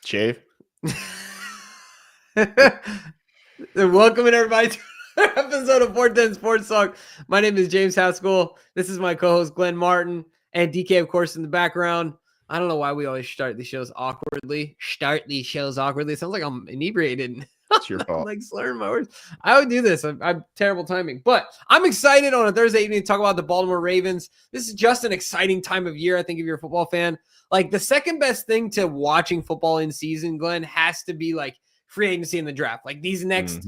Shave. Welcome everybody to another episode of 410 Sports Talk. My name is James Haskell. This is my co-host Glenn Martin and DK, of course, in the background. I don't know why we always start these shows awkwardly. It sounds like I'm inebriated. It's your fault. I'm like slurring my words. I would do this. I'm terrible timing, but I'm excited on a Thursday evening to talk about the Baltimore Ravens. This is just an exciting time of year, I think, if you're a football fan. Like, the second best thing to watching football in season, Glenn, has to be like free agency in the draft. Like these next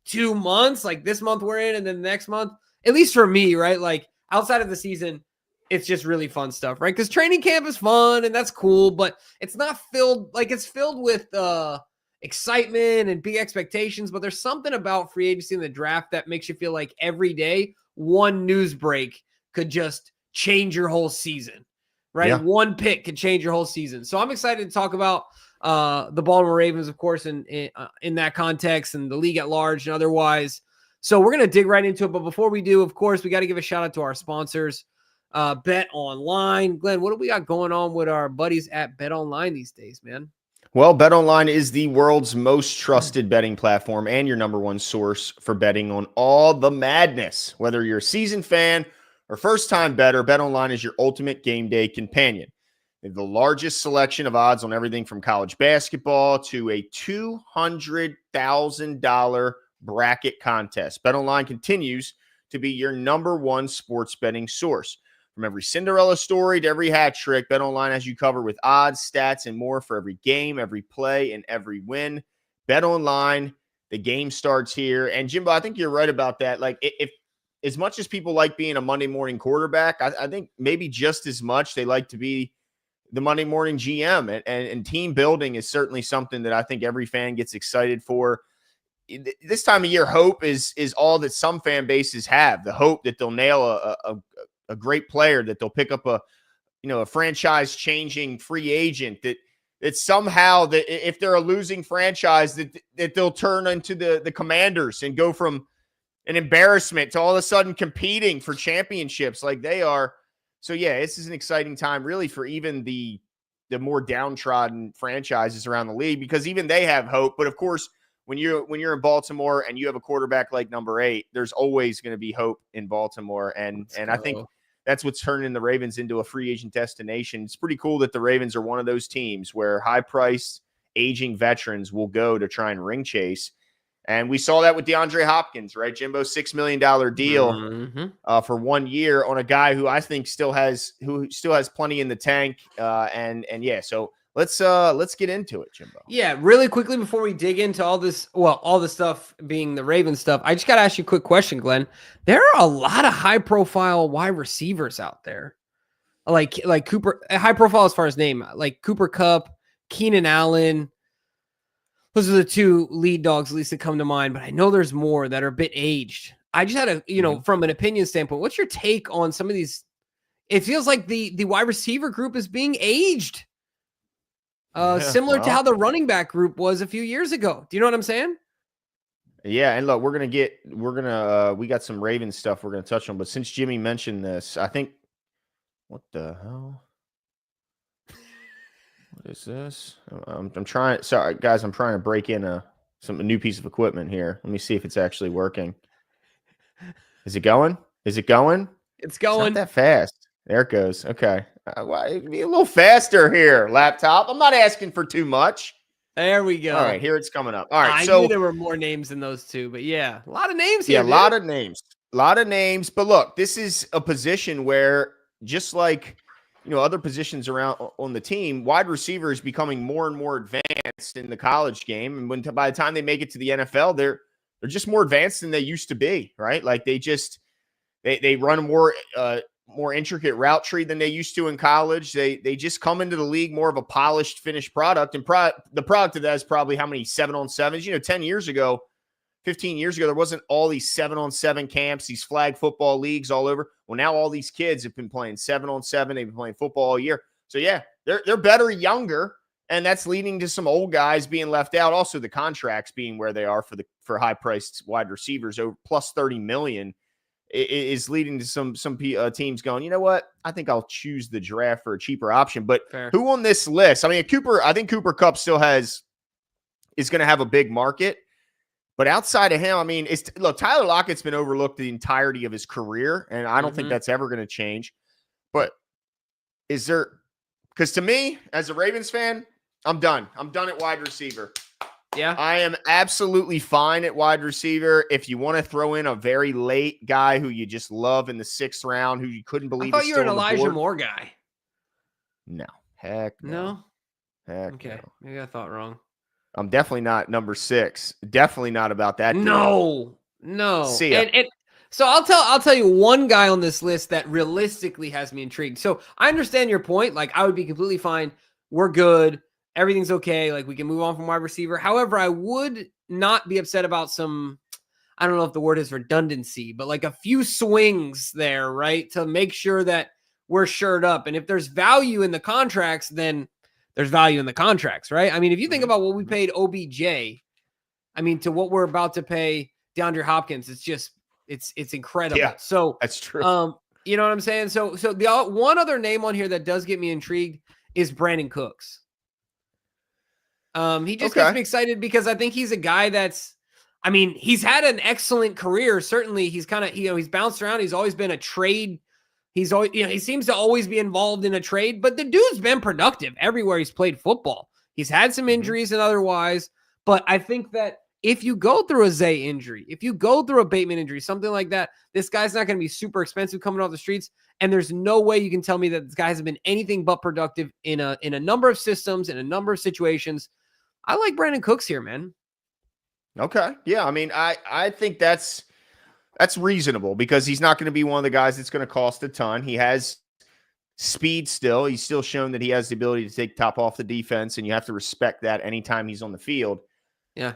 2 months, like this month we're in and then the next month, at least for me, right? Like outside of the season, it's just really fun stuff, right? Because training camp is fun and that's cool, but it's not filled, like it's filled with excitement and big expectations, but there's something about free agency in the draft that makes you feel like every day one news break could just change your whole season, right? Yeah. One pick could change your whole season. So I'm excited to talk about the Baltimore Ravens, of course, in that context and the league at large and otherwise. So we're going to dig right into it. But before we do, of course, we got to give a shout out to our sponsors, BetOnline. Glenn, what do we got going on with our buddies at BetOnline these days, man? Well, BetOnline is the world's most trusted betting platform and your number one source for betting on all the madness. Whether you're a seasoned fan or first-time bettor, BetOnline is your ultimate game day companion. They have the largest selection of odds on everything from college basketball to a $200,000 bracket contest. BetOnline continues to be your number one sports betting source. From every Cinderella story to every hat trick, BetOnline has you covered with odds, stats, and more for every game, every play, and every win. BetOnline, the game starts here. And Jimbo, I think you're right about that. Like, if as much as people like being a Monday morning quarterback, I think maybe just as much they like to be the Monday morning GM. And team building is certainly something that I think every fan gets excited for. This time of year, hope is all that some fan bases have. The hope that they'll nail a great player, that they'll pick up a franchise changing free agent, that somehow that if they're a losing franchise that they'll turn into the Commanders and go from an embarrassment to all of a sudden competing for championships like they are. So yeah, this is an exciting time really for even the more downtrodden franchises around the league, because even they have hope. But of course, when you're in Baltimore and you have a quarterback like number 8, there's always going to be hope in Baltimore. And I think that's what's turning the Ravens into a free agent destination. It's pretty cool that the Ravens are one of those teams where high-priced, aging veterans will go to try and ring chase. And we saw that with DeAndre Hopkins, right? Jimbo, $6 million deal for 1 year on a guy who I think still has plenty in the tank. And yeah, so let's get into it, Jimbo. Yeah, really quickly before we dig into all this, all the stuff being the Ravens stuff, I just got to ask you a quick question, Glenn. There are a lot of high-profile wide receivers out there, like Cooper, high-profile as far as name, like Cooper Kupp, Keenan Allen. Those are the two lead dogs, at least, that come to mind. But I know there's more that are a bit aged. I just had from an opinion standpoint, what's your take on some of these? It feels like the wide receiver group is being aged. Similar to how the running back group was a few years ago. Do you know what I'm saying? Yeah, and look, we got some Ravens stuff we're gonna touch on, but since Jimmy mentioned this, I think, what the hell? What is this? I'm trying. Sorry, guys, I'm trying to break in a new piece of equipment here. Let me see if it's actually working. Is it going? It's going. It's not that fast. There it goes. Okay. Be a little faster here, laptop. I'm not asking for too much. There we go. All right, here it's coming up. All right, I knew there were more names than those two, but yeah, a lot of names here. Yeah, a lot of names. But look, this is a position where, just like other positions around on the team, wide receiver is becoming more and more advanced in the college game, and by the time they make it to the NFL, they're just more advanced than they used to be, right? Like they run more intricate route tree than they used to in college. They just come into the league more of a polished, finished product. And the product of that is probably how many 7-on-7s. 10 years ago, 15 years ago, there wasn't all these 7-on-7 camps, these flag football leagues all over. Well, now all these kids have been playing 7-on-7. They've been playing football all year. So yeah, they're better younger, and that's leading to some old guys being left out. Also, the contracts being where they are for high-priced wide receivers, over plus $30 million. is leading to some teams going, you know what? I think I'll choose the draft for a cheaper option. But Fair. who on this list? I mean, I think Cooper Kupp still is going to have a big market. But outside of him, I mean, look, Tyler Lockett's been overlooked the entirety of his career, and I don't think that's ever going to change. But is there – because to me, as a Ravens fan, I'm done. I'm done at wide receiver. Yeah. I am absolutely fine at wide receiver. If you want to throw in a very late guy who you just love in the 6th round, who you couldn't believe I thought is you were still an on the Elijah board. Moore guy. No. Heck no. No? Heck okay. no. Maybe I thought wrong. I'm definitely not number 6. Definitely not about that. No. See ya. And so I'll tell you one guy on this list that realistically has me intrigued. So I understand your point. Like, I would be completely fine. We're good. Everything's okay. Like, we can move on from wide receiver. However, I would not be upset about some, I don't know if the word is redundancy, but like a few swings there, right? To make sure that we're shored up. And if there's value in the contracts, then there's value in the contracts, right? I mean, if you think about what we paid OBJ, I mean, to what we're about to pay DeAndre Hopkins, it's incredible. Yeah, so that's true. You know what I'm saying? So the one other name on here that does get me intrigued is Brandon Cooks. He just gets me excited because I think he's a guy I mean, he's had an excellent career. Certainly he's kind of, he's bounced around. He's always been a trade. He's always, he seems to always be involved in a trade, but the dude's been productive everywhere he's played football. He's had some injuries and otherwise, but I think that if you go through a Zay injury, if you go through a Bateman injury, something like that, this guy's not going to be super expensive coming off the streets. And there's no way you can tell me that this guy hasn't been anything but productive in a number of systems, in a number of situations. I like Brandon Cooks here, man. Okay. Yeah. I mean, I think that's reasonable because he's not going to be one of the guys that's going to cost a ton. He has speed still. He's still shown that he has the ability to take top off the defense, and you have to respect that anytime he's on the field. Yeah.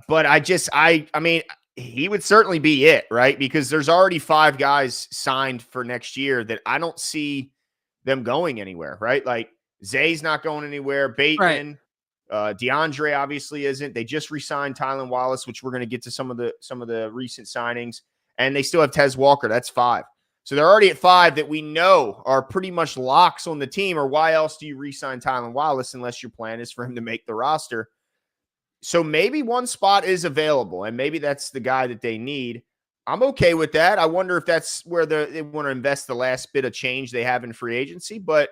But I mean, he would certainly be it, right? Because there's already 5 guys signed for next year that I don't see them going anywhere, right? Like Zay's not going anywhere. Bateman, DeAndre obviously isn't. They just re-signed Tylan Wallace, which we're going to get to some of the recent signings, and they still have Tez Walker. That's 5. So they're already at 5 that we know are pretty much locks on the team. Or why else do you re-sign Tylan Wallace unless your plan is for him to make the roster? So maybe one spot is available, and maybe that's the guy that they need. I'm okay with that. I wonder if that's where they want to invest the last bit of change they have in free agency, but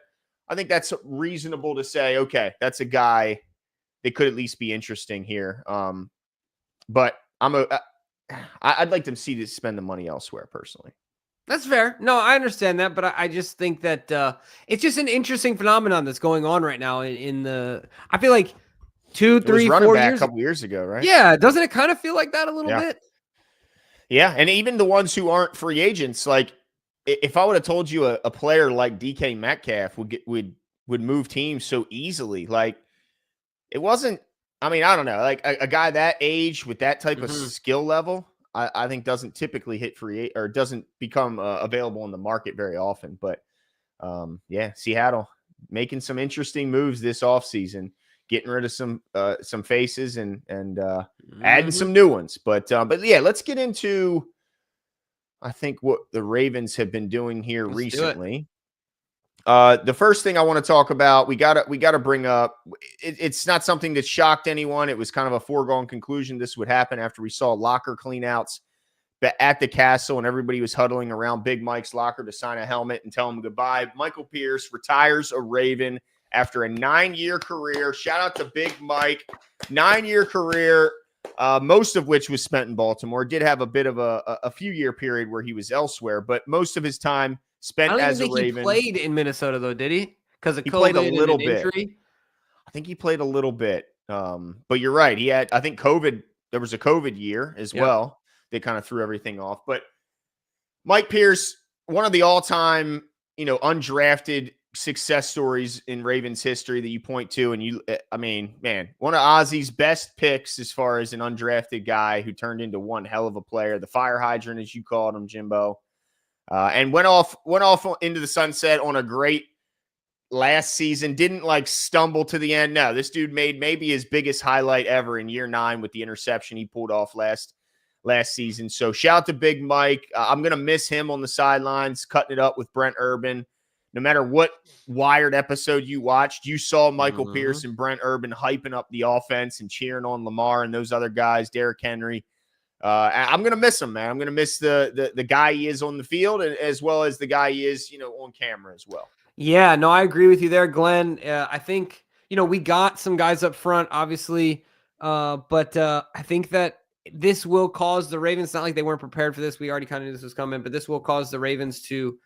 I think that's reasonable to say, okay, that's a guy that could at least be interesting here. But I'd like to see to spend the money elsewhere personally. That's fair. No, I understand that, but I just think that it's just an interesting phenomenon that's going on right now I feel like 2, 3, 4 years, a couple years ago, right? Yeah. Doesn't it kind of feel like that a little bit? Yeah. And even the ones who aren't free agents, like if I would have told you a player like DK Metcalf would move teams so easily, like it wasn't, I mean, I don't know, like a guy that age with that type of skill level, I think doesn't typically hit or doesn't become available in the market very often. But Seattle making some interesting moves this offseason. Getting rid of some faces and adding some new ones. But yeah, let's get into, I think, what the Ravens have been doing here recently. The first thing I want to talk about, we gotta bring up, it's not something that shocked anyone. It was kind of a foregone conclusion this would happen after we saw locker cleanouts at the Castle and everybody was huddling around Big Mike's locker to sign a helmet and tell him goodbye. Michael Pierce retires a Raven after a 9-year career. Shout out to Big Mike. 9-year career, most of which was spent in Baltimore. Did have a bit of a few-year period where he was elsewhere, but most of his time spent as a Raven. He played in Minnesota, though, did he? Because of COVID played a little and bit. Injury? I think he played a little bit. But you're right. He had, I think, COVID. There was a COVID year as well. They kind of threw everything off. But Mike Pierce, one of the all-time, undrafted success stories in Ravens history that you point to. And one of Ozzy's best picks as far as an undrafted guy who turned into one hell of a player, the fire hydrant, as you called him, Jimbo, and went off into the sunset on a great last season. Didn't stumble to the end. No, this dude made maybe his biggest highlight ever in year 9 with the interception he pulled off last last season. So shout out to Big Mike. I'm going to miss him on the sidelines, cutting it up with Brent Urban. No matter what Wired episode you watched, you saw Michael Pierce and Brent Urban hyping up the offense and cheering on Lamar and those other guys, Derrick Henry. I'm going to miss him, man. I'm going to miss the guy he is on the field, as well as the guy he is, on camera as well. Yeah, no, I agree with you there, Glenn. I think, we got some guys up front, obviously, but I think that this will cause the Ravens, not like they weren't prepared for this. We already kind of knew this was coming, but this will cause the Ravens to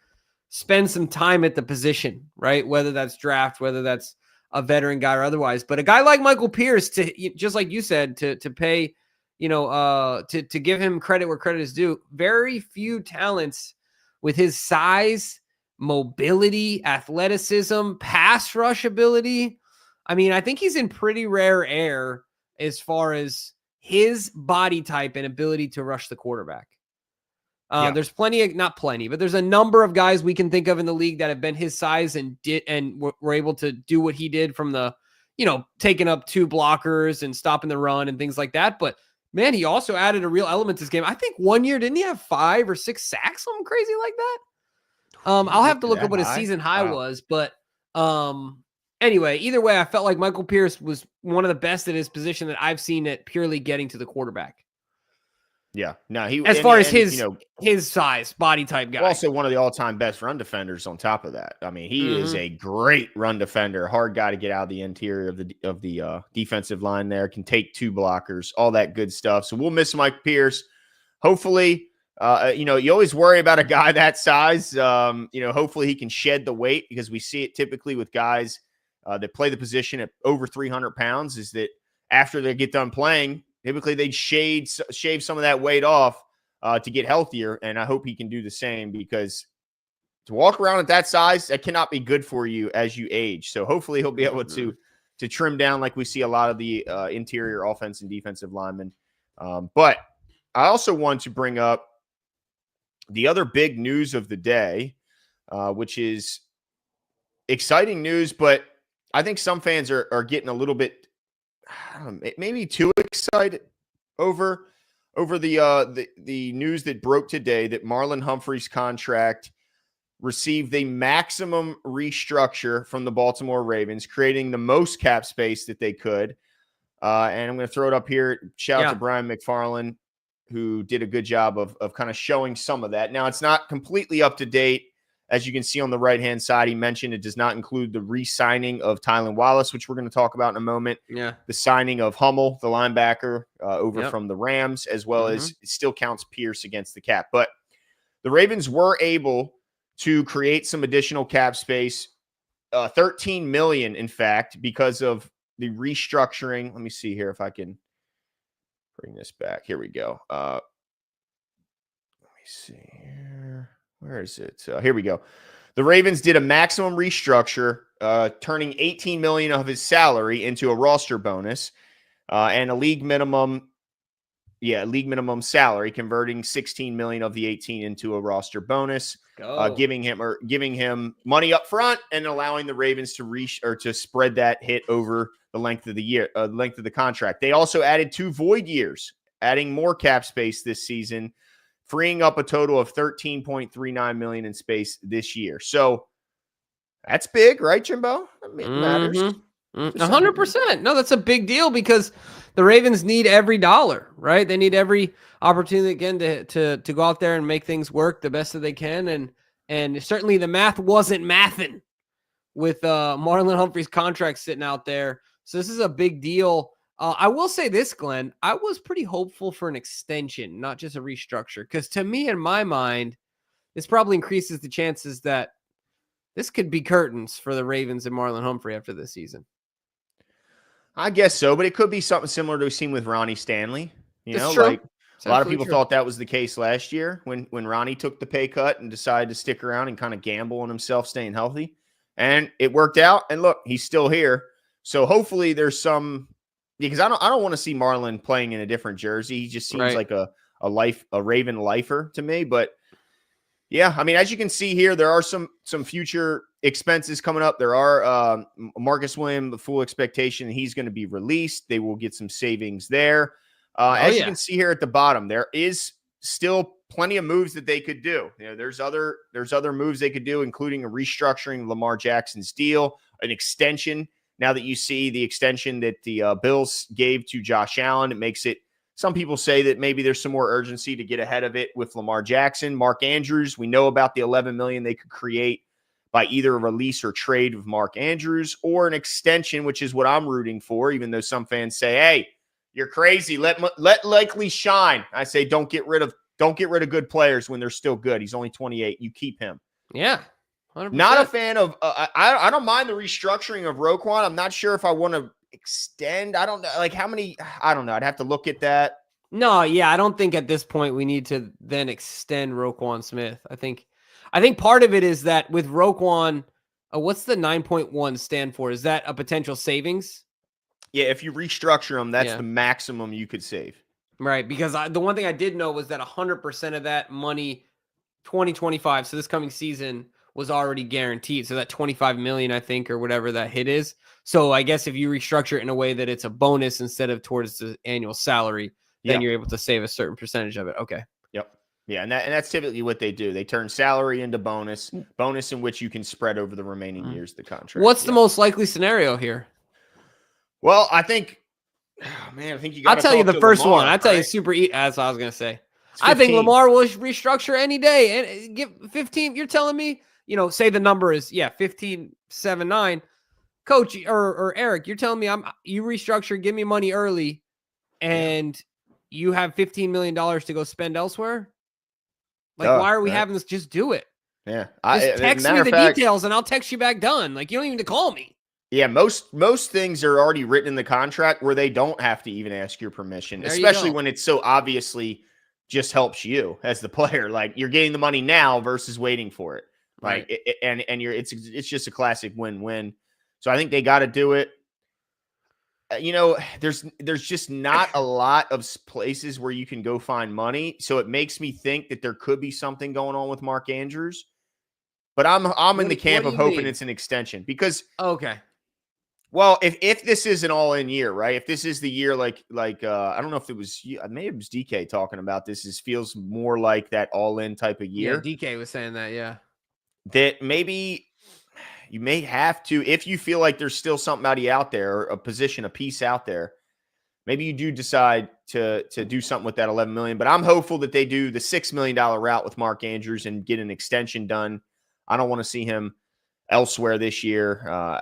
spend some time at the position, right? Whether that's draft, whether that's a veteran guy or otherwise. But a guy like Michael Pierce, to just like you said, to pay, to give him credit where credit is due. Very few talents with his size, mobility, athleticism, pass rush ability. I mean, I think he's in pretty rare air as far as his body type and ability to rush the quarterback. There's not plenty, but there's a number of guys we can think of in the league that have been his size and were able to do what he did from the, taking up 2 blockers and stopping the run and things like that. But man, he also added a real element to this game. I think one year, didn't he have 5 or 6 sacks, something crazy like that? I'll have to look up what his season high was, but anyway, either way, I felt like Michael Pierce was one of the best at his position that I've seen at purely getting to the quarterback. Yeah, no, he as far as his size, body type guy. Also, one of the all-time best run defenders. On top of that, I mean, he is a great run defender. Hard guy to get out of the interior of the defensive line. There can take 2 blockers, all that good stuff. So we'll miss Mike Pierce. Hopefully, you always worry about a guy that size. Hopefully he can shed the weight, because we see it typically with guys that play the position at over 300 pounds. Is that after they get done playing, typically they'd shave some of that weight off to get healthier, and I hope he can do the same, because to walk around at that size, that cannot be good for you as you age. So hopefully he'll be able to trim down like we see a lot of the interior offense and defensive linemen. But I also want to bring up the other big news of the day, which is exciting news, but I think some fans are getting a little bit, maybe too excited over the news that broke today that Marlon Humphrey's contract received the maximum restructure from the Baltimore Ravens, creating the most cap space that they could. And I'm going to throw it up here. Shout out to Brian McFarland, who did a good job of kind of showing some of that. Now, it's not completely up to date. As you can see on the right-hand side, he mentioned it does not include the re-signing of Tylan Wallace, which we're going to talk about in a moment. Yeah. The signing of Hummel, the linebacker, over from the Rams, as well as it still counts Pierce against the cap. But the Ravens were able to create some additional cap space, $13 million, in fact, because of the restructuring. Let me see here if I can bring this back. Here we go. Let me see here. Where is it? Here we go. The Ravens did a maximum restructure, turning $18 million of his salary into a roster bonus and a league minimum salary, converting $16 million of the 18 into a roster bonus, giving him money up front and allowing the Ravens to spread that hit over the length of the year, length of the contract. They also added 2 void years, adding more cap space this season, freeing up a total of $13.39 million in space this year. So that's big, right, Jimbo? It matters. 100%. No, that's a big deal, because the Ravens need every dollar, right? They need every opportunity again to go out there and make things work the best that they can. And certainly the math wasn't mathing with Marlon Humphrey's contract sitting out there. So this is a big deal. I will say this, Glenn, I was pretty hopeful for an extension, not just a restructure, because to me, in my mind, this probably increases the chances that this could be curtains for the Ravens and Marlon Humphrey after this season. I guess so, but it could be something similar to what we've seen with Ronnie Stanley. It's like a lot of people thought that was the case last year when Ronnie took the pay cut and decided to stick around and kind of gamble on himself staying healthy. And it worked out. And look, he's still here. So hopefully there's some, because I don't want to see Marlon playing in a different jersey. He just seems like a Raven lifer to me. But yeah, I mean, as you can see here, there are some future expenses coming up. There are Marcus Williams, the full expectation he's going to be released. They will get some savings there. As you can see here at the bottom, there is still plenty of moves that they could do. There's other moves they could do, including a restructuring Lamar Jackson's deal, an extension. Now that you see the extension that the Bills gave to Josh Allen, it makes it, some people say that maybe there's some more urgency to get ahead of it with Lamar Jackson. Mark Andrews, we know about the $11 million they could create by either a release or trade with Mark Andrews, or an extension, which is what I'm rooting for, even though some fans say, hey, you're crazy. Let Likely shine. I say don't get rid of good players when they're still good. He's only 28. You keep him. Yeah. 100%. Not a fan of I don't mind the restructuring of Roquan. I'm not sure if I want to extend. I don't know, like how many. I don't know. I'd have to look at that. No, yeah, I don't think at this point we need to then extend Roquan Smith. I think part of it is that with Roquan, what's the 9.1 stand for? Is that a potential savings? Yeah, if you restructure them, that's the maximum you could save. Right, because the one thing I did know was that 100% of that money, 2025, so this coming season, was already guaranteed. So that $25 million, I think, or whatever that hit is. So I guess if you restructure it in a way that it's a bonus instead of towards the annual salary, then you're able to save a certain percentage of it. Okay. Yep. Yeah, and that's typically what they do. They turn salary into bonus in which you can spread over the remaining years of the contract. What's the most likely scenario here? Well, I think, I think you got to I'll tell you the first Lamar, one. I'll tell you super easy. That's what I was going to say. I think Lamar will restructure any day and give 15. You're telling me, say the number is 15.79. Coach or Eric, you're telling me you restructure, give me money early, and you have $15 million to go spend elsewhere. Like, why are we having this? Just do it. Yeah. Just text me the details and I'll text you back done. Like, you don't even have to call me. Yeah, most things are already written in the contract where they don't have to even ask your permission, especially when it's so obviously just helps you as the player. Like, you're getting the money now versus waiting for it. Like, right. It's just a classic win-win. So I think they got to do it. There's just not a lot of places where you can go find money. So it makes me think that there could be something going on with Mark Andrews. But I'm in the camp of hoping it's an extension because well, if this is an all-in year, right? If this is the year like I don't know if it was, maybe it was DK talking about this, feels more like that all-in type of year. Yeah, DK was saying that, yeah. That maybe you may have to, if you feel like there's still somebody out there, or a piece out there, maybe you do decide to do something with that $11 million. But I'm hopeful that they do the $6 million route with Mark Andrews and get an extension done. I don't want to see him elsewhere this year.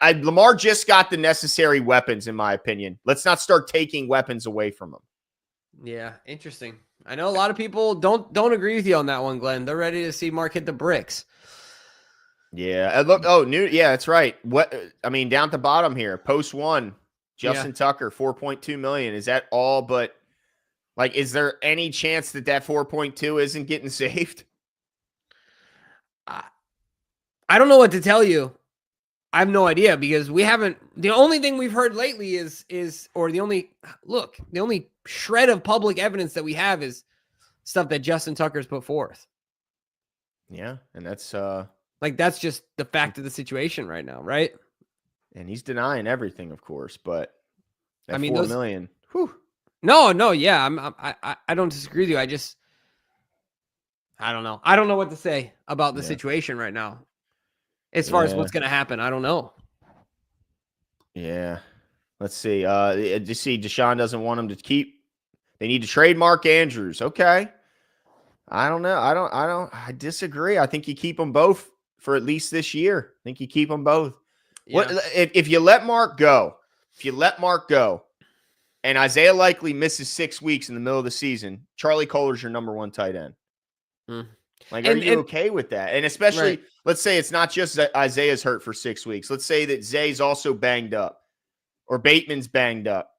Lamar just got the necessary weapons, in my opinion. Let's not start taking weapons away from him. Yeah, interesting. I know a lot of people don't agree with you on that one, Glenn. They're ready to see Mark hit the bricks. Yeah, look. That's right. Down at the bottom here, post one, Justin Tucker, $4.2 million. Is that all? But is there any chance that 4.2 isn't getting saved? I don't know what to tell you. I have no idea because the only thing we've heard lately the only shred of public evidence that we have is stuff that Justin Tucker's put forth. Yeah. And that's, that's just the fact of the situation right now. Right. And he's denying everything, of course, but $4 million. Whew. No. Yeah. I don't disagree with you. I don't know. I don't know what to say about the situation right now. As far as what's going to happen, I don't know. Yeah. Let's see. Just see, Deshaun doesn't want him to keep. They need to trade Mark Andrews. Okay. I don't know. I disagree. I think you keep them both for at least this year. I think you keep them both. Yeah. If you let Mark go, and Isaiah Likely misses 6 weeks in the middle of the season, Charlie Kohler's your number one tight end. Are you okay with that? And especially, let's say it's not just that Isaiah's hurt for 6 weeks. Let's say that Zay's also banged up or Bateman's banged up.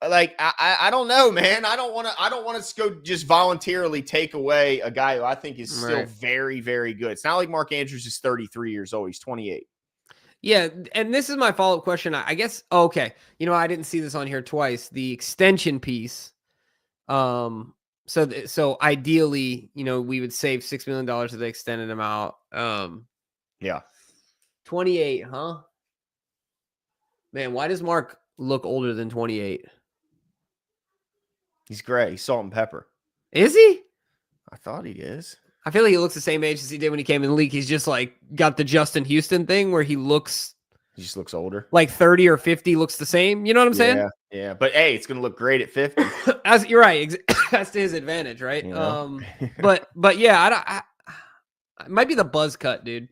I don't know, man. I don't want to go just voluntarily take away a guy who I think is still very, very good. It's not like Mark Andrews is 33 years old. He's 28. Yeah. And this is my follow-up question. I guess, okay. I didn't see this on here twice. The extension piece. So ideally, we would save $6 million if they extended him out. 28, huh? Man, why does Mark look older than 28? He's gray. He's salt and pepper. Is he? I thought he is. I feel like he looks the same age as he did when he came in the league. He's just like got the Justin Houston thing where he just looks older. Like 30 or 50 looks the same. You know what I'm saying? Yeah. But hey, it's going to look great at 50. As you're right. That's to his advantage, right? You know? But yeah, it might be the buzz cut, dude.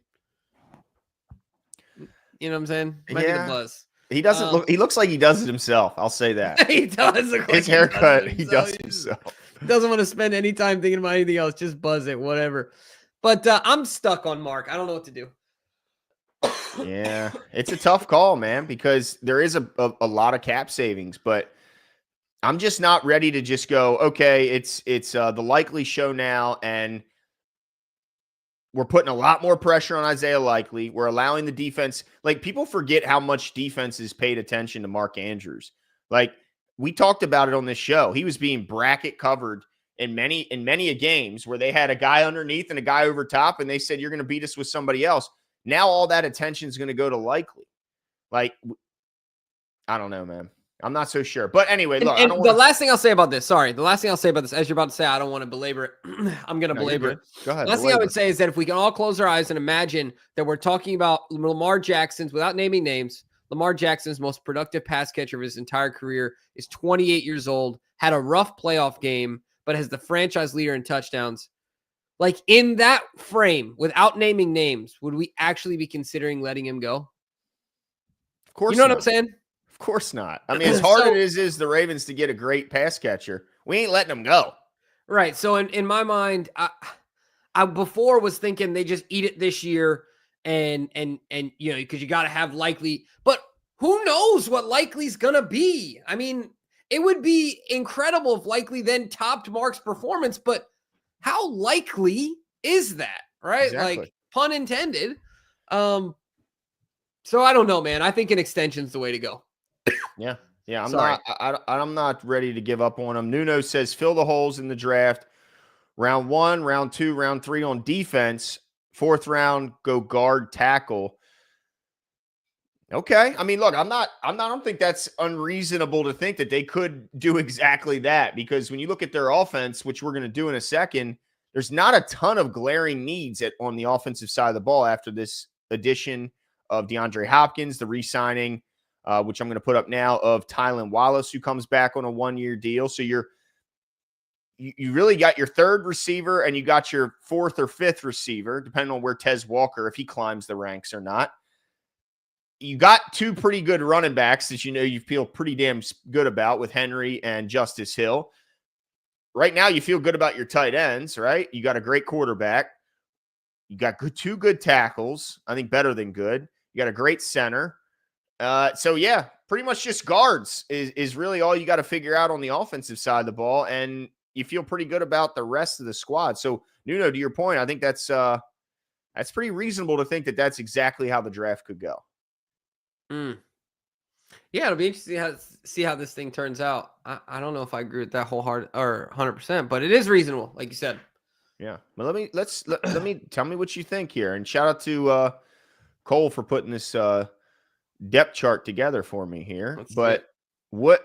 You know what I'm saying? Might be the buzz. He doesn't look. He looks like he does it himself. I'll say that. He does look like his haircut. He does it himself. He doesn't want to spend any time thinking about anything else. Just buzz it, whatever. But I'm stuck on Mark. I don't know what to do. Yeah, it's a tough call, man, because there is a lot of cap savings, but I'm just not ready to just go, okay, it's the likely show now, and we're putting a lot more pressure on Isaiah Likely. We're allowing the defense, like, people forget how much defenses paid attention to Mark Andrews. Like, we talked about it on this show. He was being bracket covered in many a games where they had a guy underneath and a guy over top, and they said, you're going to beat us with somebody else. Now all that attention is going to go to Likely. Like, I don't know, man. I'm not so sure. But anyway, look. And the last thing I'll say about this, as you're about to say, I don't want to belabor it. I'm going to belabor it. Go ahead. Last thing I would say is that if we can all close our eyes and imagine that we're talking about Lamar Jackson's, without naming names, Lamar Jackson's most productive pass catcher of his entire career is 28 years old, had a rough playoff game, but has the franchise leader in touchdowns. Like, in that frame, without naming names, would we actually be considering letting him go? Of course. You know what I'm saying? Of course not. I mean, as hard as it is the Ravens to get a great pass catcher, we ain't letting them go. Right. So in my mind, I before was thinking they just eat it this year and you know, because you got to have Likely, but who knows what Likely's gonna be? I mean, it would be incredible if Likely then topped Mark's performance, but how likely is that? Right? Exactly. Like, pun intended. So I don't know, man. I think an extension's the way to go. Yeah. I'm not ready to give up on him. Nuno says fill the holes in the draft. Round 1, round 2, round 3 on defense. 4th round, go guard, tackle. Okay. I mean, look, I don't think that's unreasonable to think that they could do exactly that, because when you look at their offense, which we're going to do in a second, there's not a ton of glaring needs on the offensive side of the ball after this addition of DeAndre Hopkins, the re-signing, which I'm going to put up now, of Tylan Wallace, who comes back on a 1-year deal. So you really got your 3rd receiver and you got your 4th or 5th receiver, depending on where Tez Walker, if he climbs the ranks or not. You got 2 pretty good running backs that you feel pretty damn good about with Henry and Justice Hill. Right now, you feel good about your tight ends, right? You got a great quarterback. You got 2 good tackles. I think better than good. You got a great center. So yeah, pretty much just guards is really all you got to figure out on the offensive side of the ball, and you feel pretty good about the rest of the squad. So Nuno, to your point, I think that's pretty reasonable to think that that's exactly how the draft could go. Yeah, it'll be interesting to see how this thing turns out. I don't know if I agree with that wholehearted or 100%, but it is reasonable, like you said. Yeah, but let me tell me what you think here, and shout out to Cole for putting this depth chart together for me here. But what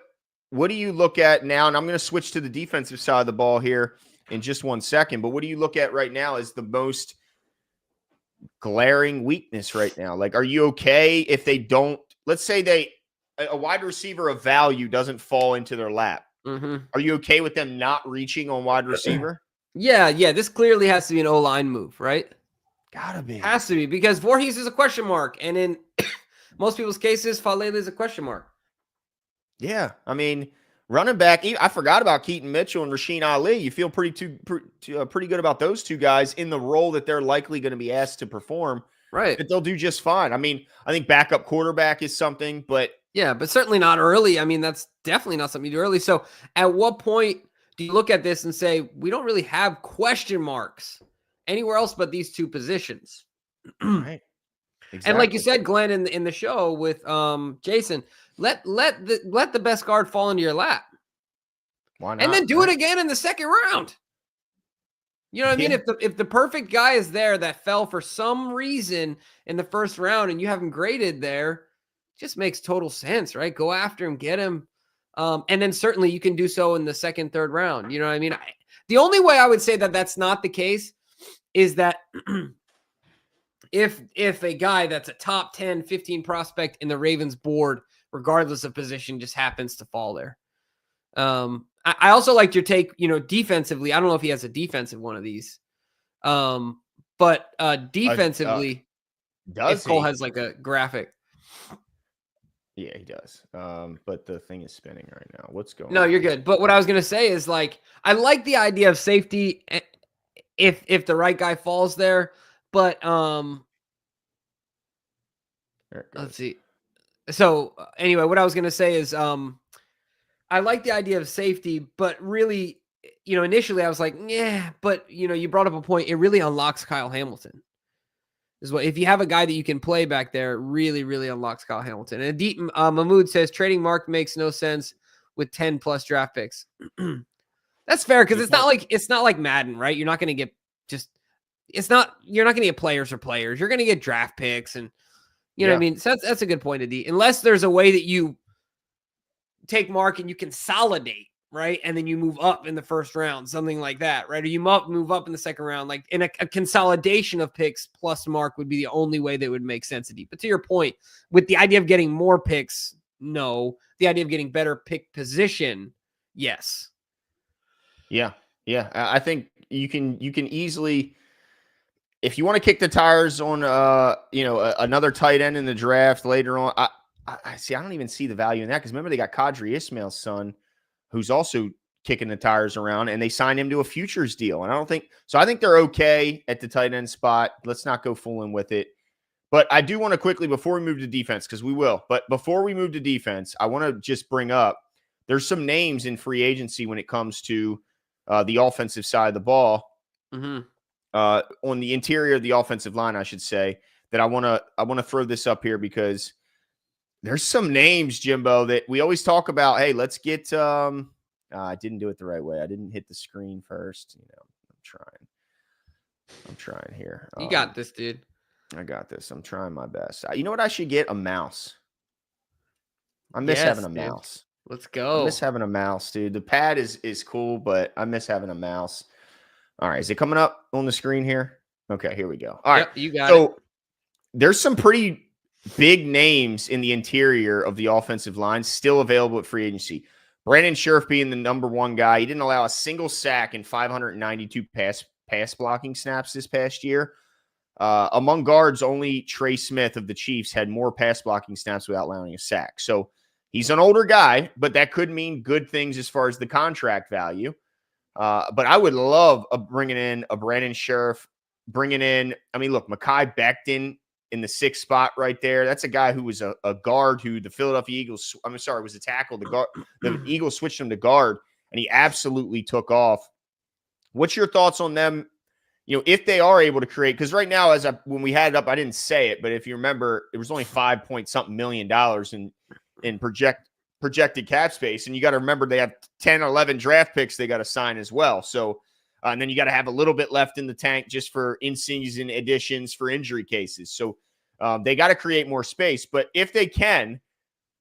do you look at now? And I'm going to switch to the defensive side of the ball here in just 1 second. But what do you look at right now as the most glaring weakness right now? Like, are you okay if they don't? Let's say a wide receiver of value doesn't fall into their lap. Mm-hmm. Are you okay with them not reaching on wide receiver? Yeah. This clearly has to be an O-line move, right? Gotta be. Has to be, because Voorhees is a question mark, and in most people's cases, Falele is a question mark. Yeah, I mean, running back, I forgot about Keaton Mitchell and Rasheen Ali. You feel pretty good about those 2 guys in the role that they're likely going to be asked to perform. Right. That they'll do just fine. I mean, I think backup quarterback is something, but yeah, but certainly not early. I mean, that's definitely not something you do early. So at what point do you look at this and say, we don't really have question marks anywhere else but these 2 positions? Right. Exactly. And like you said, Glenn, in the show with Jason, let the best guard fall into your lap. Why not? And then do it again in the 2nd round. You know what I mean? If the perfect guy is there that fell for some reason in the 1st round and you have him graded there, it just makes total sense, right? Go after him, get him. And then certainly you can do so in the second, third round. You know what I mean? The only way I would say that that's not the case is that if a guy that's a top 10, 15 prospect in the Ravens board, regardless of position, just happens to fall there. I also liked your take, defensively. I don't know if he has a defensive one of these. But defensively, does if Cole he? has like a graphic. Yeah, he does. But the thing is spinning right now. What's going on? No, you're good. But what I was going to say is like, I like the idea of safety if the right guy falls there. But let's see. So anyway, what I was going to say is I like the idea of safety, but really, initially I was like, yeah, but you brought up a point. It really unlocks Kyle Hamilton. Is what if you have a guy that you can play back there, really, really unlocks Kyle Hamilton. And Deep Mahmood says trading Mark makes no sense with 10 plus draft picks. That's fair because it's not like Madden, right? You're not going to get you're not going to get players or players. You're going to get draft picks, and you know what I mean. So that's a good point, Adi. Unless there's a way that you take Mark and you consolidate, right? And then you move up in the first round, something like that, right? Or you move up in the second round, like in a consolidation of picks plus Mark would be the only way that would make sense to do. But to your point, with the idea of getting more picks, no. The idea of getting better pick position, yes. Yeah. I think you can easily, if you want to kick the tires on, another tight end in the draft later on. I see. I don't even see the value in that because remember they got Kadri Ismail's son, who's also kicking the tires around, and they signed him to a futures deal. And I think they're okay at the tight end spot. Let's not go fooling with it. But I do want to quickly, before we move to defense, because we will, but before we move to defense, I want to just bring up, there's some names in free agency when it comes to the offensive side of the ball, on the interior of the offensive line, I should say, that I want to throw this up here because there's some names, Jimbo, that we always talk about. Hey, let's get. I didn't do it the right way. I didn't hit the screen first. I'm trying here. You got this, dude. I got this. I'm trying my best. You know what I should get? A mouse. I miss having a mouse. Let's go. I miss having a mouse, dude. The pad is cool, but I miss having a mouse. All right, is it coming up on the screen here? Okay, here we go. All right, you got it. There's some pretty big names in the interior of the offensive line still available at free agency. Brandon Scherf being the number one guy. He didn't allow a single sack in 592 pass blocking snaps this past year. Among guards, only Trey Smith of the Chiefs had more pass blocking snaps without allowing a sack. So he's an older guy, but that could mean good things as far as the contract value. But I would love bringing in a Brandon Scherf, Mekhi Becton in the 6th spot right there. That's a guy who was a guard who the Philadelphia Eagles, was a tackle. The Eagles switched him to guard, and he absolutely took off. What's your thoughts on them? If they are able to create, because right now, when we had it up, I didn't say it, but if you remember, it was only $5-point-something million in projected cap space. And you got to remember they have 10 or 11 draft picks they got to sign as well. So, and then you got to have a little bit left in the tank just for in-season additions for injury cases. So they got to create more space. But if they can,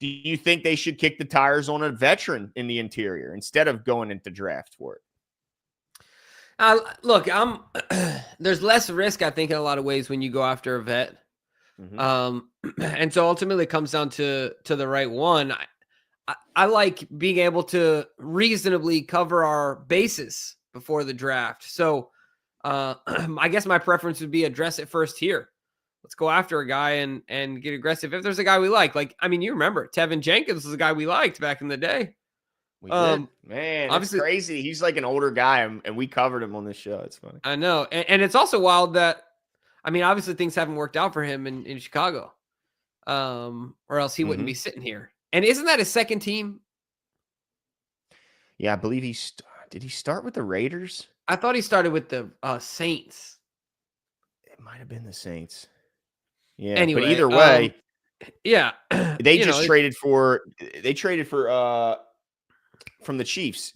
do you think they should kick the tires on a veteran in the interior instead of going into draft for it? Look, there's less risk, I think, in a lot of ways when you go after a vet. And so ultimately it comes down to the right one. I like being able to reasonably cover our bases before the draft. So I guess my preference would be address it first here. Let's go after a guy and get aggressive. If there's a guy we like, you remember Tevin Jenkins was a guy we liked back in the day. We did. Man, it's crazy. He's like an older guy, and we covered him on this show. It's funny. I know. And it's also wild that, obviously things haven't worked out for him in Chicago, or else he wouldn't be sitting here. And isn't that his second team? Yeah, I believe did he start with the Raiders? I thought he started with the Saints. It might have been the Saints. Yeah, anyway, but either way, they traded for from the Chiefs,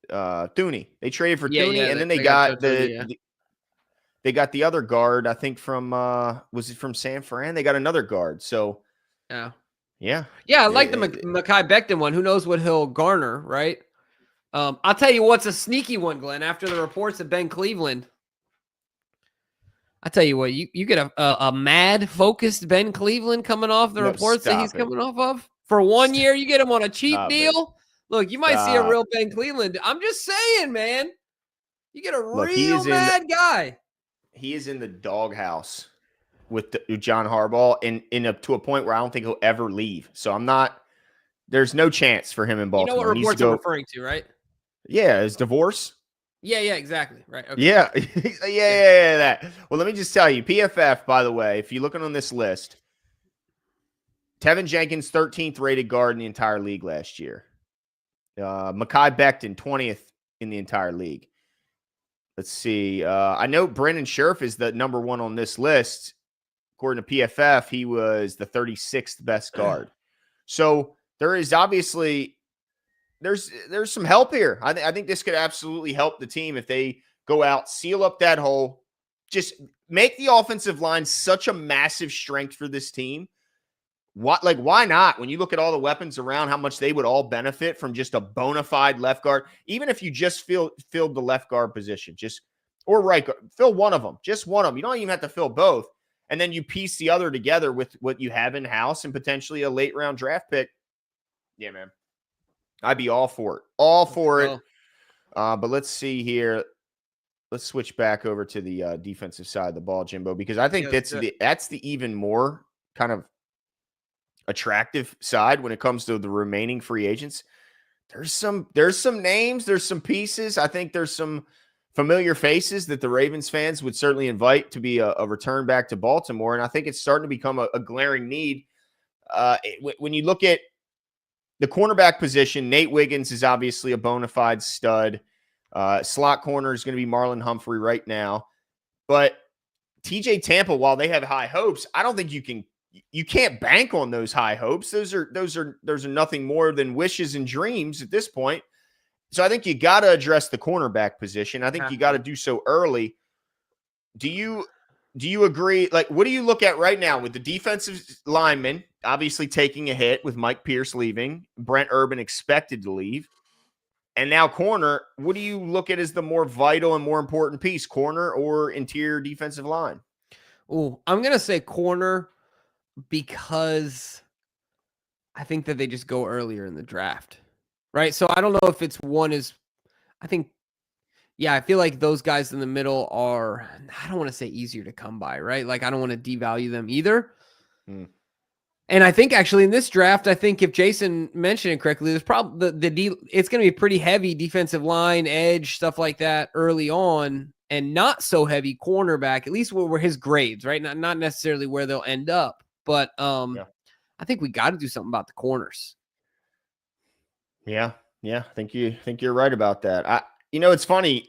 Thuney. They traded for Thuney, and then they got they got the other guard. I think from was it from San Fran? They got another guard. So yeah, Yeah. Yeah, I like the Mekhi Becton one. Who knows what he'll garner, right? I'll tell you what's a sneaky one, Glenn. After the reports of Ben Cleveland, I tell you what, you get a mad focused Ben Cleveland coming off the No, reports that he's stop it. coming off of for 1 year. You get him on a cheap Stop it. deal. Look, you might see a real Ben Cleveland. I'm just saying, man. You get a real mad guy. He is in the doghouse with John Harbaugh, and to a point where I don't think he'll ever leave. So I'm not. There's no chance for him in Baltimore. You know what reports I'm referring to, right? Yeah, his divorce. Yeah, exactly. Right. Okay. Yeah. yeah. That. Well, let me just tell you, PFF, by the way, if you're looking on this list, Tevin Jenkins, 13th rated guard in the entire league last year. Mekhi Becton, 20th in the entire league. Let's see. I know Brandon Scherf is the number one on this list. According to PFF, he was the 36th best guard. So there is obviously there's some help here. I think this could absolutely help the team if they go out, seal up that hole, just make the offensive line such a massive strength for this team. Why not? When you look at all the weapons around, how much they would all benefit from just a bona fide left guard, even if you just filled the left guard position, or right guard, fill one of them, just one of them. You don't even have to fill both. And then you piece the other together with what you have in house and potentially a late round draft pick. Yeah, man. I'd be all for it. All for it. But let's see here. Let's switch back over to the defensive side of the ball, Jimbo, because I think that's the even more kind of attractive side when it comes to the remaining free agents. There's some names, there's some pieces. I think there's some familiar faces that the Ravens fans would certainly invite to be a return back to Baltimore. And I think it's starting to become a glaring need. When you look at the cornerback position, Nate Wiggins is obviously a bona fide stud. Slot corner is going to be Marlon Humphrey right now. But TJ Tampa, while they have high hopes, I don't think you can't bank on those high hopes. Those are nothing more than wishes and dreams at this point. So I think you got to address the cornerback position. I think you got to do so early. Do you agree? Like, what do you look at right now with the defensive linemen obviously taking a hit with Mike Pierce leaving, Brent Urban expected to leave, and now corner? What do you look at as the more vital and more important piece, corner or interior defensive line? Oh, I'm going to say corner because I think that they just go earlier in the draft, right? So I don't know if it's one is, I think, yeah, I feel like those guys in the middle are, I don't want to say easier to come by, right? Like, I don't want to devalue them either. And I think actually in this draft, I think if Jason mentioned it correctly, there's probably it's going to be pretty heavy defensive line, edge, stuff like that early on, and not so heavy cornerback, at least where his grades, right? Not necessarily where they'll end up, but I think we got to do something about the corners. Yeah. I think you're right about that. It's funny.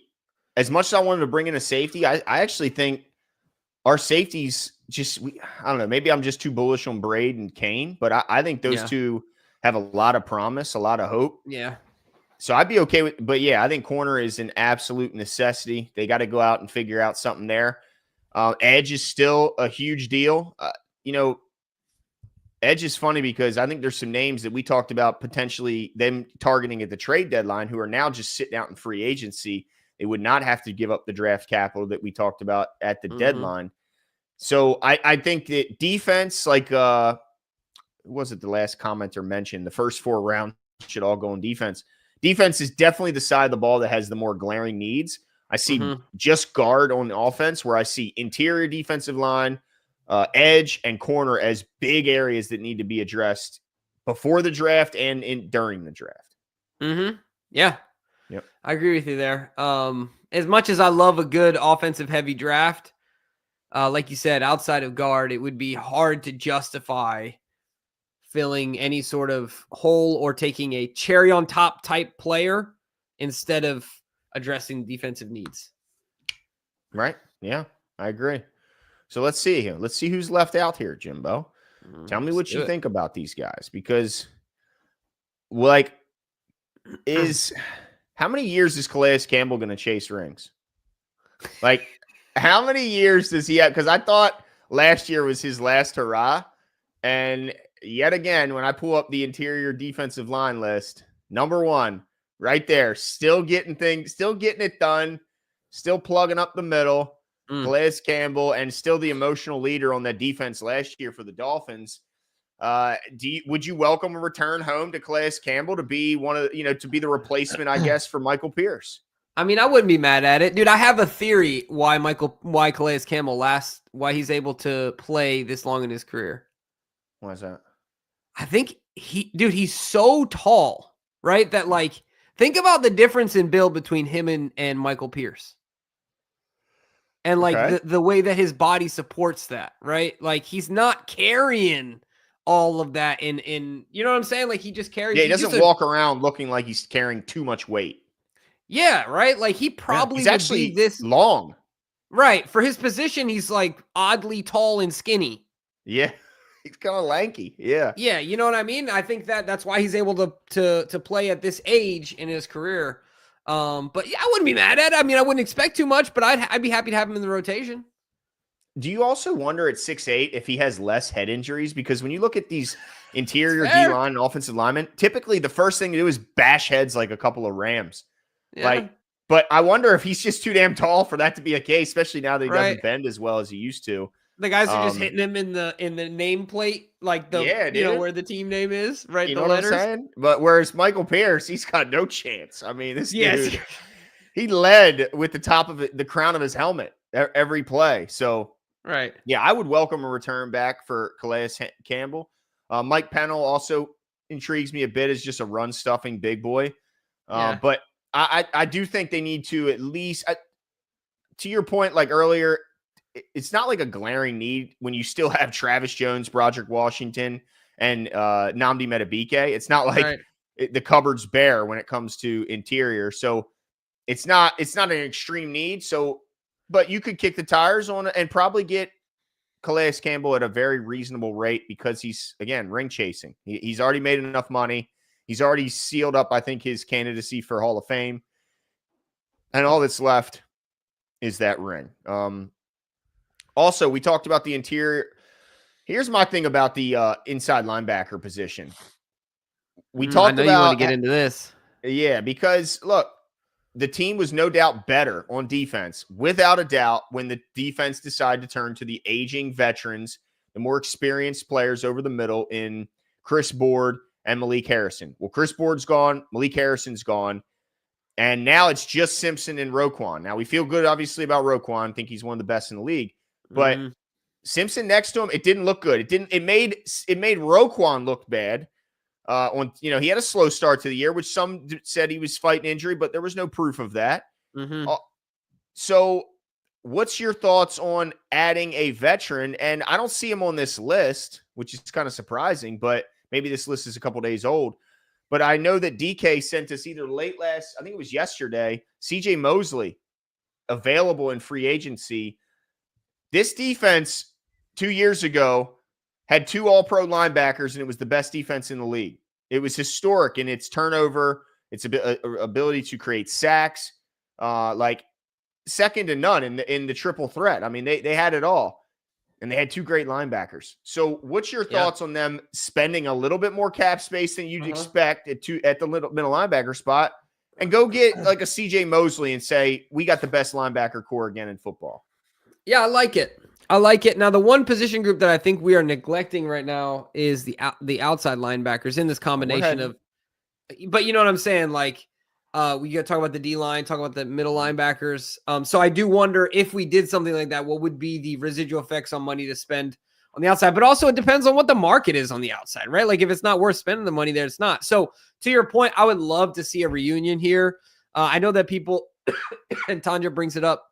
As much as I wanted to bring in a safety, I actually think our safeties I don't know. Maybe I'm just too bullish on Braid and Kane, but I think those two have a lot of promise, a lot of hope. Yeah. So I'd be okay with, but yeah, I think corner is an absolute necessity. They got to go out and figure out something there. Edge is still a huge deal. Edge is funny because I think there's some names that we talked about potentially them targeting at the trade deadline who are now just sitting out in free agency. They would not have to give up the draft capital that we talked about at the deadline. So I think that defense, like was it the last commenter mentioned, the first 4 rounds should all go on defense. Defense is definitely the side of the ball that has the more glaring needs. I see just guard on the offense, where I see interior defensive line, edge, and corner as big areas that need to be addressed before the draft and during the draft. Yeah. Yep. I agree with you there. As much as I love a good offensive heavy draft, like you said, outside of guard, it would be hard to justify filling any sort of hole or taking a cherry on top type player instead of addressing defensive needs. Right. Yeah, I agree. So let's see here. Let's see who's left out here, Jimbo. Tell me what you think about these guys, because how many years is Calais Campbell going to chase rings? Like, how many years does he have? Because I thought last year was his last hurrah, and yet again, when I pull up the interior defensive line list, number one, right there, still getting it done, still plugging up the middle. Calais Campbell, and still the emotional leader on that defense last year for the Dolphins. Would you welcome a return home to Calais Campbell to be to be the replacement, I guess, for Michael Pierce? I mean, I wouldn't be mad at it, dude. I have a theory why Calais Campbell why he's able to play this long in his career. Why is that? I think he's so tall, right? That like, think about the difference in build between him and Michael Pierce. And like the way that his body supports that, right? Like he's not carrying all of that in you know what I'm saying? Like he just carries. Yeah, he doesn't walk around looking like he's carrying too much weight. Yeah, right. Like he probably he's would actually be this long. Right. For his position, he's like oddly tall and skinny. Yeah. He's kind of lanky. Yeah. Yeah, you know what I mean? I think that's why he's able to play at this age in his career. But yeah, I wouldn't be mad at it. I mean, I wouldn't expect too much, but I'd be happy to have him in the rotation. Do you also wonder at 6'8" if he has less head injuries? Because when you look at these interior D-line and offensive linemen, typically the first thing to do is bash heads like a couple of Rams. Yeah. But I wonder if he's just too damn tall for that to be a case, especially now that he doesn't bend as well as he used to. The guys are just hitting him in the nameplate, like where the team name is, right? You know what I'm saying? But whereas Michael Pierce, he's got no chance. I mean, this dude, he led with the top of the crown of his helmet every play. So, yeah, I would welcome a return back for Calais Campbell. Mike Pennell also intrigues me a bit as just a run stuffing big boy. But I do think they need to at least, to your point, like earlier, it's not like a glaring need when you still have Travis Jones, Broderick Washington, and Nnamdi Madubuike. It's not like the cupboard's bare when it comes to interior. So it's not an extreme need. So, but you could kick the tires on it and probably get Calais Campbell at a very reasonable rate because he's, again, ring chasing. He's already made enough money. He's already sealed up, I think, his candidacy for Hall of Fame. And all that's left is that ring. Also, we talked about the interior. Here's my thing about the inside linebacker position. We talked about. You want to get into this. Yeah, because look, the team was no doubt better on defense, without a doubt, when the defense decided to turn to the aging veterans, the more experienced players over the middle in Chris Board and Malik Harrison. Well, Chris Board's gone. Malik Harrison's gone. And now it's just Simpson and Roquan. Now, we feel good, obviously, about Roquan. I think he's one of the best in the league. But Simpson next to him, it didn't look good. It made Roquan look bad. He had a slow start to the year, which some said he was fighting injury, but there was no proof of that. So what's your thoughts on adding a veteran? And I don't see him on this list, which is kind of surprising, but maybe this list is a couple days old. But I know that DK sent us either I think it was yesterday, CJ Mosley, available in free agency. This defense 2 years ago had 2 all-pro linebackers, and it was the best defense in the league. It was historic in its turnover, its ability to create sacks, like second to none in the triple threat. I mean, they had it all, and they had 2 great linebackers. So what's your thoughts on them spending a little bit more cap space than you'd expect at the middle linebacker spot and go get like a CJ Mosley and say, we got the best linebacker core again in football? Yeah, I like it. Now, the one position group that I think we are neglecting right now is the outside linebackers in this combination of. But you know what I'm saying? Like, we got to talk about the D line, talk about the middle linebackers. So I do wonder if we did something like that, what would be the residual effects on money to spend on the outside? But also, it depends on what the market is on the outside, right? Like, if it's not worth spending the money there, it's not. So to your point, I would love to see a reunion here. I know that people, and Tanja brings it up.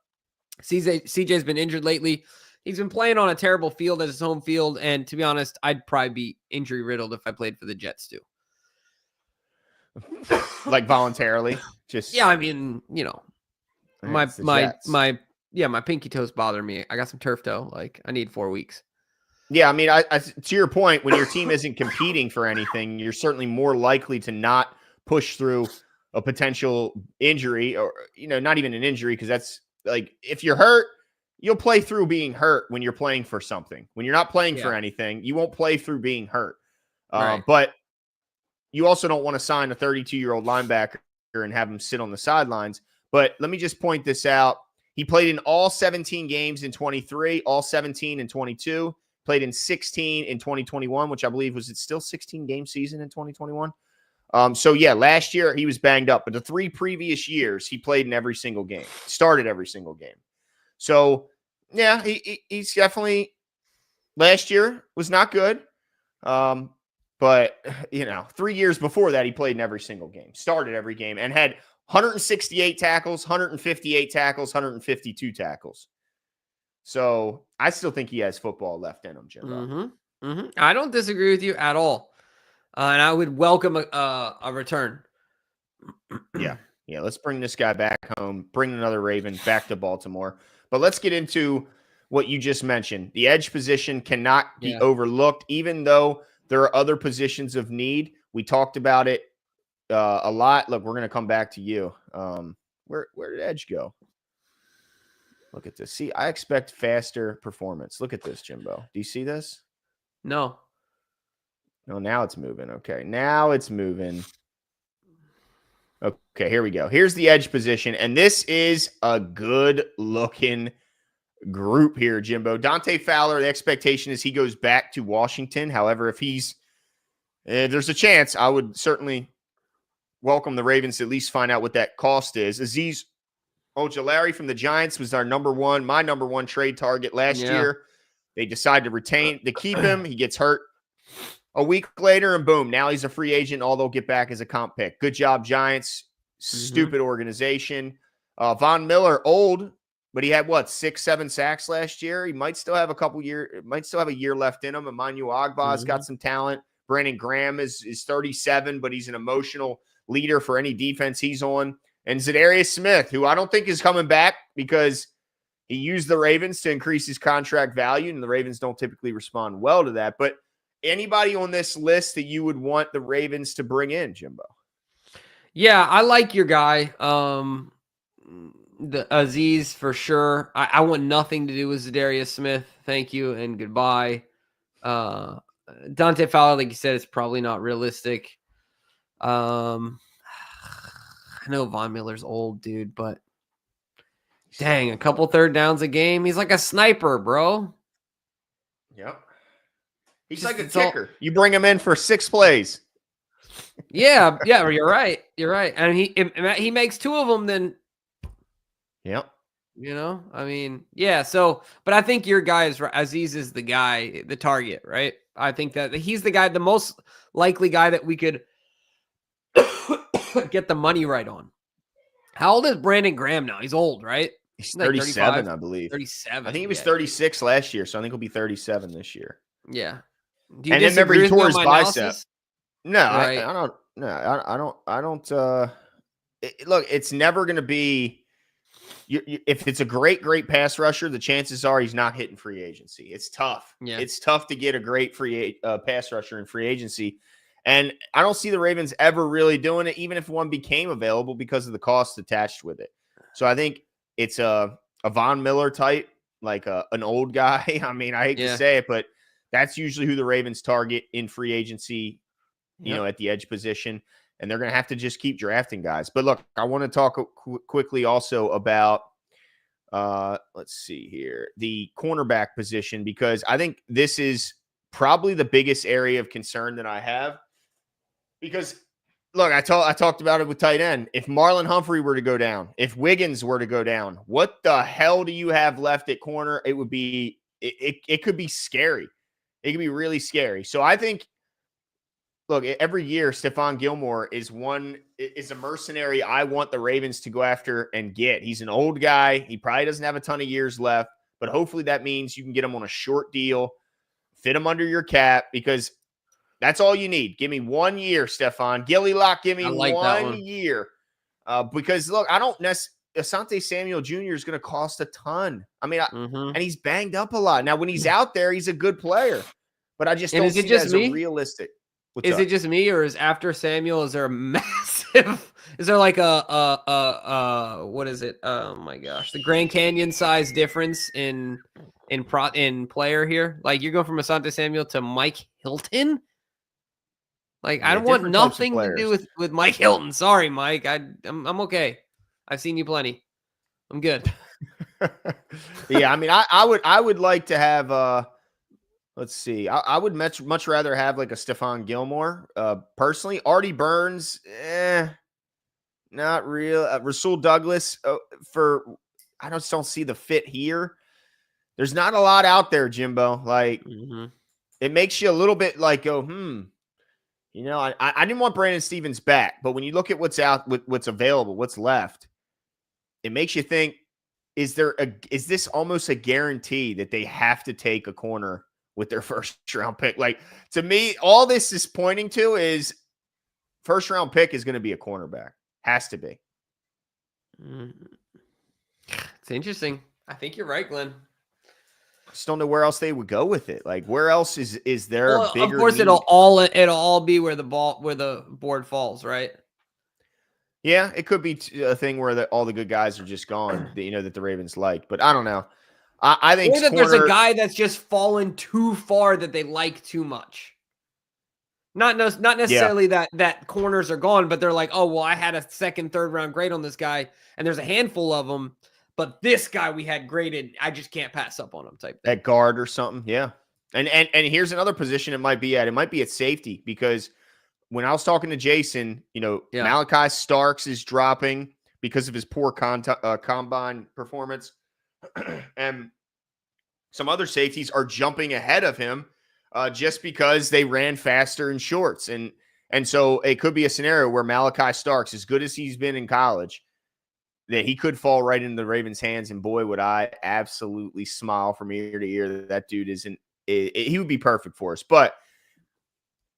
CJ's been injured lately. He's been playing on a terrible field as his home field. And to be honest, I'd probably be injury riddled if I played for the Jets too. Like voluntarily? I mean, my pinky toes bother me. I got some turf toe. Like, I need 4 weeks. Yeah, I mean, I to your point, when your team isn't competing for anything, you're certainly more likely to not push through a potential injury, or not even an injury, because that's like, if you're hurt, you'll play through being hurt when you're playing for something. When you're not playing for anything, you won't play through being hurt. Right. But you also don't want to sign a 32-year-old linebacker and have him sit on the sidelines. But let me just point this out. He played in all 17 games in 23, all 17 in 22, played in 16 in 2021, which I believe was it still 16-game season in 2021? So, yeah, last year he was banged up. But the 3 previous years, he played in every single game, started every single game. So, yeah, he's definitely – last year was not good. But, 3 years before that, he played in every single game, started every game, and had 168 tackles, 158 tackles, 152 tackles. So I still think he has football left in him, Jimbo. I don't disagree with you at all. And I would welcome a return. Yeah. Let's bring this guy back home, bring another Raven back to Baltimore. But let's get into what you just mentioned. The edge position cannot be overlooked, even though there are other positions of need. We talked about it a lot. Look, we're going to come back to you. Where did edge go? Look at this. See, I expect faster performance. Look at this, Jimbo. Do you see this? No, now it's moving. Okay, now it's moving. Okay, here we go. Here's the edge position, and this is a good-looking group here, Jimbo. Dante Fowler, the expectation is he goes back to Washington. However, if there's a chance, I would certainly welcome the Ravens to at least find out what that cost is. Azeez Ojulari from the Giants was my number one trade target last year. They decided to keep him. He gets hurt a week later, and boom, now he's a free agent. All they'll get back is a comp pick. Good job, Giants. Stupid organization. Von Miller, old, but he had 6-7 sacks last year. He might still have a year left in him. Emmanuel Ogbah's got some talent. Brandon Graham is 37, but he's an emotional leader for any defense he's on. And Zadarius Smith, who I don't think is coming back because he used the Ravens to increase his contract value, and the Ravens don't typically respond well to that. But anybody on this list that you would want the Ravens to bring in, Jimbo? Yeah, I like your guy. The Azeez for sure. I want nothing to do with Zadarius Smith. Thank you and goodbye. Dante Fowler, like you said, is probably not realistic. I know Von Miller's old, dude, but dang, a couple third downs a game. He's like a sniper, bro. Yep. He's like a kicker. You bring him in for 6 plays. Yeah, you're right. You're right. And he makes 2 of them, then. Yep. I mean, yeah. So, but I think your guy is right. Azeez is the guy, the target, right? I think that he's the guy, the most likely guy that we could get the money right on. How old is Brandon Graham now? He's old, right? He's 37, I believe. 37. I think he was 36 last year, so I think he'll be 37 this year. Yeah. Do you and then remember he tore his bicep. Analysis? No, right. I don't. No, I don't. Look, it's never going to be. If it's a great pass rusher, the chances are he's not hitting free agency. It's tough. Yeah. It's tough to get a great pass rusher in free agency. And I don't see the Ravens ever really doing it, even if one became available because of the costs attached with it. So I think it's a Von Miller type, like an old guy. I mean, I hate to say it, but that's usually who the Ravens target in free agency, you know, at the edge position. And they're going to have to just keep drafting guys. But look, I want to talk quickly also about, let's see here, the cornerback position, because I think this is probably the biggest area of concern that I have. Because, look, I talked about it with tight end. If Marlon Humphrey were to go down, if Wiggins were to go down, what the hell do you have left at corner? It would be it could be scary. It could be really scary. So I think, look, every year Stephon Gilmore is a mercenary I want the Ravens to go after and get. He's an old guy. He probably doesn't have a ton of years left, but hopefully that means you can get him on a short deal, fit him under your cap, because that's all you need. Give me 1 year, Stephon. Gilly Lock, give me 1 year. Because, look, I don't necessarily – Asante Samuel Jr. is going to cost a ton. I mean, and he's banged up a lot. Now, when he's out there, he's a good player. But I just don't see that as a realistic – Is it just me, or is after Samuel, is there a massive, is there like what is it? Oh my gosh, the Grand Canyon size difference in player here? Like you're going from Asante Samuel to Mike Hilton? Like, I Yeah, don't want different types of nothing to do players. with Mike Hilton. Sorry, Mike. I'm okay. I've seen you plenty. I'm good. Yeah, I mean, I would like to have let's see. I would much rather have like a Stephon Gilmore. Personally, Artie Burns, not real. Rasul Douglas, I just don't see the fit here. There's not a lot out there, Jimbo. Like Mhm. it makes you a little bit like go, You know, I didn't want Brandon Stevens back, but when you look at what's available, what's left, it makes you think: is this almost a guarantee that they have to take a corner with their first round pick? Like to me, all this is pointing to is first round pick is going to be a cornerback. Has to be. It's interesting. I think you're right, Glenn. Just don't know where else they would go with it. Like where else is there a Well, of bigger course, need? it'll all be where the board falls, right? Yeah, it could be a thing where all the good guys are just gone. That the Ravens like, but I don't know. I think Or that there's a corner. guy that's just fallen too far that they like too much. Not Yeah, necessarily that corners are gone, but they're like, oh well, I had a second, third round grade on this guy, and there's a handful of them, but this guy we had graded, I just can't pass up on him type thing. at guard or something. Yeah, and here's another position it might be at. It might be at safety because when I was talking to Jason, Yeah. Malachi Starks is dropping because of his poor combine performance, and some other safeties are jumping ahead of him just because they ran faster in shorts. And so it could be a scenario where Malachi Starks, as good as he's been in college, that he could fall right into the Ravens' hands. And boy, would I absolutely smile from ear to ear that dude he would be perfect for us. But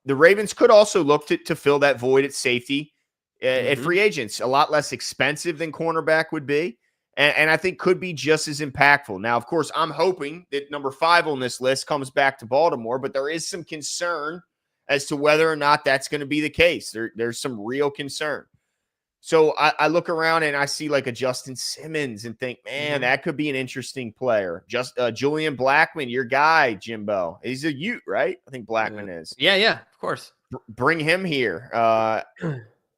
the Ravens could also look to fill that void at safety at free agents, a lot less expensive than cornerback would be. And I think could be just as impactful. Now, of course, I'm hoping that number 5 on this list comes back to Baltimore, but there is some concern as to whether or not that's going to be the case. There's some real concern. So I look around and I see like a Justin Simmons and think, man, that could be an interesting player. Just Julian Blackmon, your guy, Jimbo. He's a Ute, right? I think Blackmon is. Yeah, of course. Bring him here.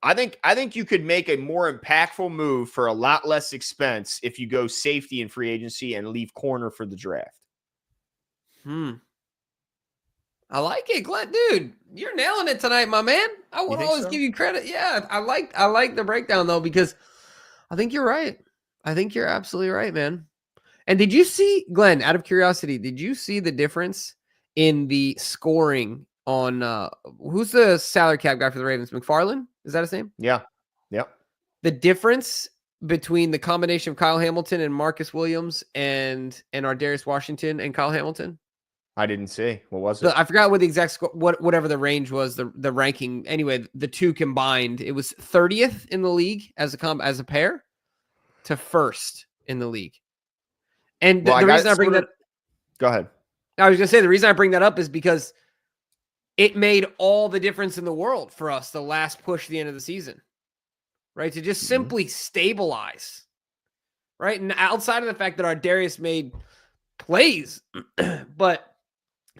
I think you could make a more impactful move for a lot less expense if you go safety in free agency and leave corner for the draft. I like it, Glenn. Dude, you're nailing it tonight, my man. I will always give you credit. Yeah, I like the breakdown though, because I think you're right. I think you're absolutely right, man. And did you see, Glenn, out of curiosity, did you see the difference in the scoring on who's the salary cap guy for the Ravens? McFarland? Is that his name? Yeah. Yep. The difference between the combination of Kyle Hamilton and Marcus Williams and Ardarius Washington and Kyle Hamilton? I didn't see. What was it? I forgot what the exact score, whatever the range was, the ranking. Anyway, the two combined, it was 30th in the league as a pair to first in the league. And the reason I bring that, go ahead. I was going to say the reason I bring that up is because it made all the difference in the world for us the last push at the end of the season, right? To just simply stabilize, right? And outside of the fact that Ardarius made plays, but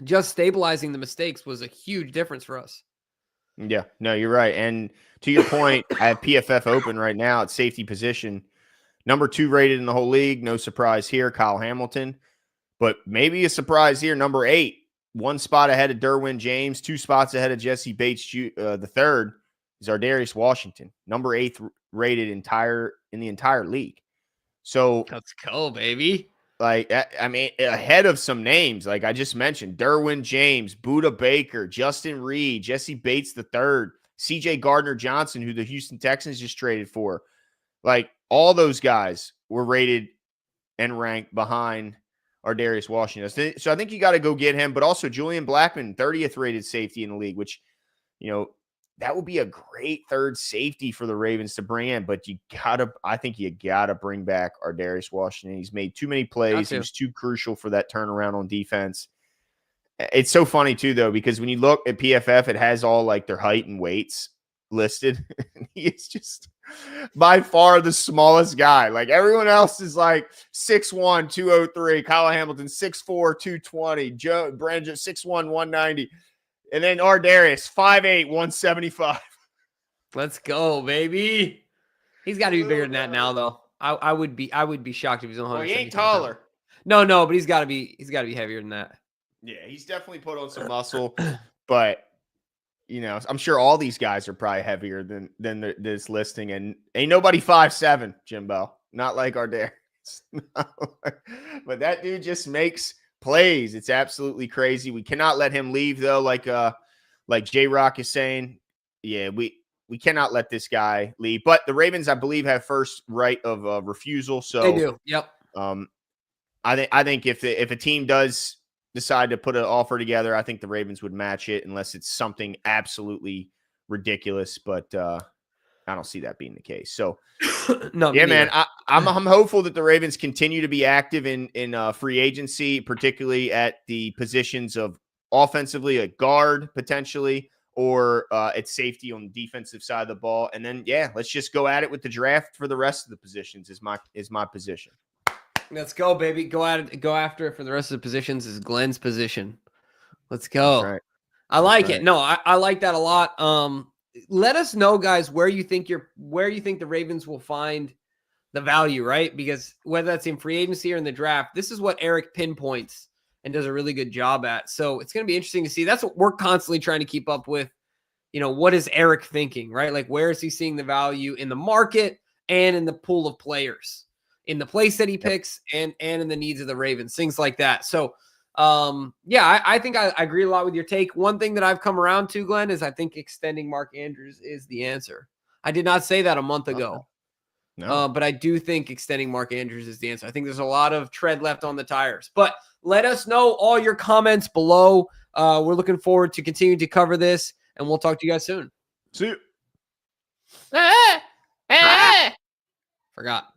just stabilizing the mistakes was a huge difference for us. Yeah, no, you're right. And to your point, I have PFF open right now at safety position. Number 2 rated in the whole league. No surprise here, Kyle Hamilton. But maybe a surprise here, number 8. 1 spot ahead of Derwin James. 2 spots ahead of Jesse Bates. The third is Ardarius Washington. Number 8 rated in the entire league. So let's go, baby. Like, I mean, ahead of some names, like I just mentioned, Derwin James, Budda Baker, Justin Reed, Jesse Bates III, CJ Gardner-Johnson, who the Houston Texans just traded for. Like, all those guys were rated and ranked behind Ardarius Washington. So I think you got to go get him, but also Julian Blackmon, 30th rated safety in the league, which, that would be a great third safety for the Ravens to bring in, but I think you gotta bring back Ardarius Washington. He's made too many plays. He was too crucial for that turnaround on defense. It's so funny too, though, because when you look at PFF, it has all like their height and weights listed. He is just by far the smallest guy. Like everyone else is like 6'1", 203. Kyle Hamilton, 6'4", 220. Joe Brandon, 6'1", 190. And then Ardarius, 5'8", 175. Let's go, baby. He's got to be bigger than that now, though. I would be shocked if he's 175. Well, he ain't taller. No, but he's got to be heavier than that. Yeah, he's definitely put on some muscle, but I'm sure all these guys are probably heavier than this listing, and ain't nobody 5'7", Jimbo. Not like Ardarius. But that dude just makes plays. It's absolutely crazy. We cannot let him leave, though, like J-Rock is saying. Yeah, we cannot let this guy leave. But the Ravens, I believe, have first right of refusal. So they do. Yep. I think if a team does decide to put an offer together, I think the Ravens would match it unless it's something absolutely ridiculous. But I don't see that being the case. So, no, yeah, man, I'm hopeful that the Ravens continue to be active in free agency, particularly at the positions of offensively, a guard potentially, or at safety on the defensive side of the ball. And then, yeah, let's just go at it with the draft for the rest of the positions is my position. Let's go, baby. Go at it. Go after it for the rest of the positions is Glenn's position. Let's go. That's right. I like it. No, I like that a lot. Let us know, guys, where you think the Ravens will find the value, right? Because whether that's in free agency or in the draft, this is what Eric pinpoints and does a really good job at. So it's going to be interesting to see. That's what we're constantly trying to keep up with. What is Eric thinking, right? Like, where is he seeing the value in the market and in the pool of players, in the place that he picks and in the needs of the Ravens, things like that. So, I think I agree a lot with your take. One thing that I've come around to, Glenn, is I think extending Mark Andrews is the answer. I did not say that a month ago. No. But I do think extending Mark Andrews is the answer. I think there's a lot of tread left on the tires. But let us know all your comments below. We're looking forward to continuing to cover this, and we'll talk to you guys soon. See you. Forgot.